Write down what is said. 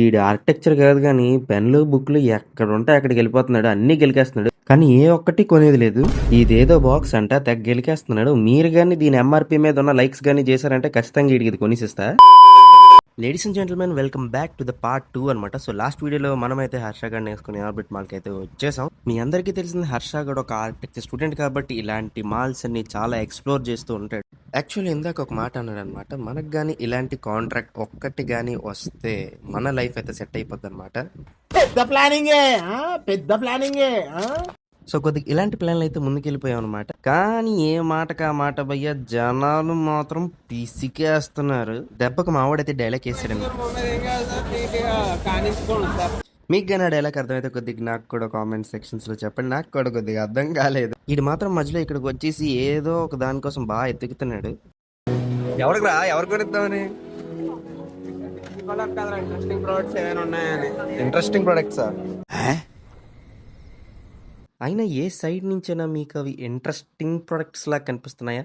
ఈడు ఆర్కిటెక్చర్ కాదు గానీ పెన్‌లు, బుక్‌లు ఎక్కడుంటే అక్కడికెళ్ళిపోతున్నాడు. అన్నీ గెలికేస్తున్నాడు. కానీ ఏ ఒక్కటి కొనేది లేదు. ఇదేదో బాక్స్ అంట తెగ గెలికేస్తున్నాడు. మీరు గాని దీని ఎంఆర్‌పీ మీద ఉన్న లైక్స్ గాని చేశారంటే ఖచ్చితంగా ఈడికి ఇది కొనిసిస్తా. Ladies and gentlemen welcome back to the part 2 అనమాట. సో లాస్ట్ వీడియోలో మనమైతే హర్ష గాడిని యేసుకొని ఆర్బిట్ మాల్‌కైతే వచ్చేసాం. మీ అందరికీ తెలిసింది హర్ష గాడు ఒక ఆర్కిటెక్చర్ స్టూడెంట్ కాబట్టి ఇలాంటి మాల్స్ అన్ని చాలా ఎక్స్‌ప్లోర్ చేస్తూ ఉంటాడు. యాక్చువల్లీ ఇందాక ఒక మాట అన్నాడనమాట. మనకు గాని ఇలాంటి కాంట్రాక్ట్ ఒక్కటి గాని వస్తే మన లైఫ్ అయితే సెట్ అయిపోద్దనమాట. పెద్ద ప్లానింగే పెద్ద ప్లానింగే. సో కొద్దిగా ఇలాంటి ప్లాన్లు అయితే ముందుకెళ్ళిపోయాం అనమాట. కానీ ఏ మాటకి ఆ మాట భయ్య జనాలు మాత్రం పిసికేస్తున్నారు. దెబ్బకు మావాడైతే డైలాగ్ వేసాడండి. మీకు కానీ ఆ డైలాగ్ అర్థమైతే కొద్దిగా నాకు కూడా కామెంట్ సెక్షన్స్ లో చెప్పండి. నాకు కూడా కొద్దిగా అర్థం కాలేదు. వీడు మాత్రం మధ్యలో ఇక్కడికి వచ్చేసి ఏదో ఒక దానికోసం బాగా ఎత్తుకుతున్నాడు. ఎవరికి రా ఎవరికి కొనిద్దామని ఇంట్రెస్టింగ్ ప్రోడక్ట్స్ ఏమైనా ఉన్నాయని. ఇంట్రెస్టింగ్ ప్రొడక్ట్సా? అయినా ఏ సైడ్ నుంచైనా మీకు అవి ఇంట్రెస్టింగ్ ప్రొడక్ట్స్ లా కనిపిస్తున్నాయా?